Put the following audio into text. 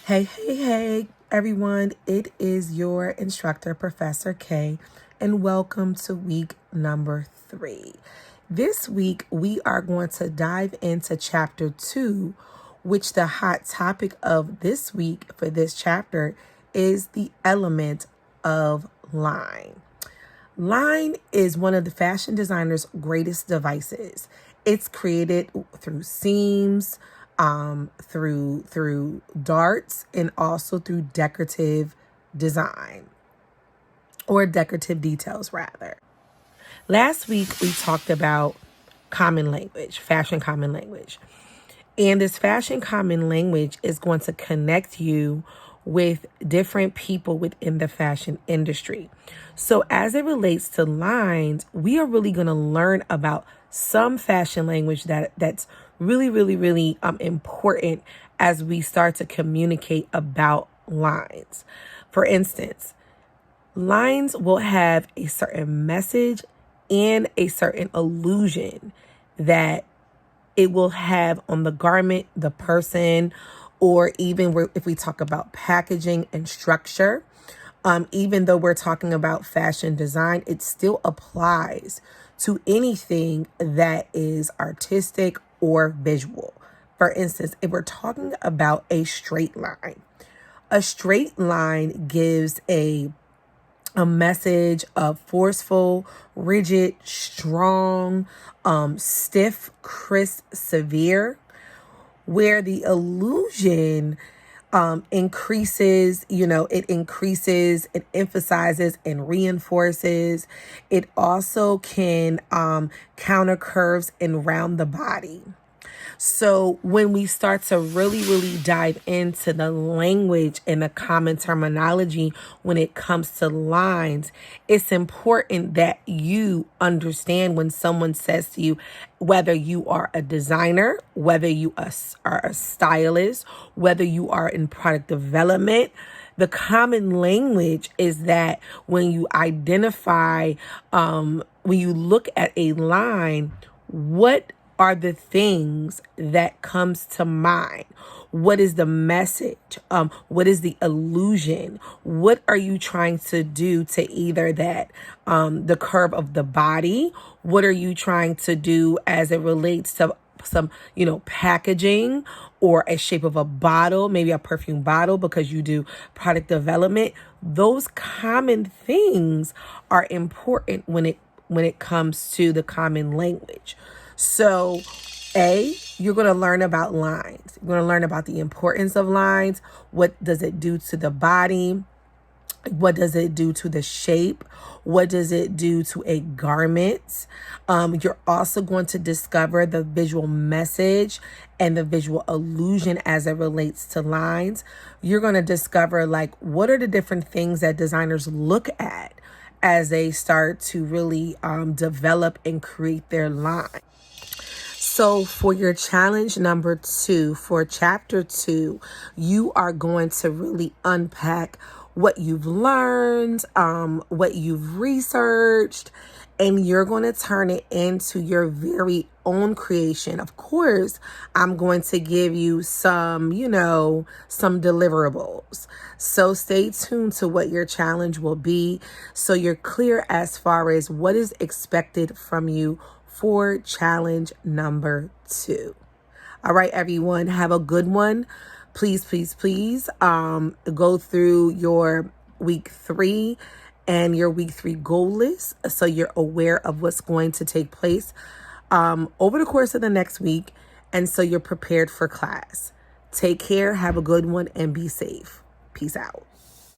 Hey, everyone. It is your instructor, Professor K, and welcome to week number 3. This week, we are going to dive into chapter 2, which the hot topic of this week for this chapter is the element of line. Line is one of the fashion designer's greatest devices. It's created through seams, through darts, and also through decorative design or decorative details rather. Last week we talked about common language, fashion common language. And this fashion common language is going to connect you with different people within the fashion industry. So as it relates to lines, we are really going to learn about some fashion language that's really important as we start to communicate about lines. For instance, lines will have a certain message and a certain illusion that it will have on the garment, the person, or even if we talk about packaging and structure. Even though we're talking about fashion design, it still applies to anything that is artistic or visual. For instance, if we're talking about a straight line gives a message of forceful, rigid, strong, stiff, crisp, severe, where the illusion increases, it emphasizes and reinforces. It also can counter curves and round the body. So when we start to really dive into the language and the common terminology when it comes to lines, it's important that you understand when someone says to you, whether you are a designer, whether you are a stylist, whether you are in product development, the common language is that when you identify, when you look at a line, what are the things that comes to mind? What is the message? What is the illusion? What are you trying to do to either that the curve of the body? What are you trying to do as it relates to some, packaging or a shape of a bottle, maybe a perfume bottle because you do product development? Those common things are important when it comes to the common language. So, you're going to learn about lines. You're going to learn about the importance of lines. What does it do to the body? What does it do to the shape? What does it do to a garment? You're also going to discover the visual message and the visual illusion as it relates to lines. You're going to discover what are the different things that designers look at as they start to really develop and create their line. So for your challenge number 2, for chapter 2, you are going to really unpack what you've learned, what you've researched, and you're going to turn it into your very own creation. Of course, I'm going to give you some deliverables. So stay tuned to what your challenge will be so you're clear as far as what is expected from you for challenge number 2. All right, everyone, have a good one. Please, go through your week 3 and your week 3 goal list so you're aware of what's going to take place over the course of the next week, and so you're prepared for class. Take care, have a good one, and be safe. Peace out.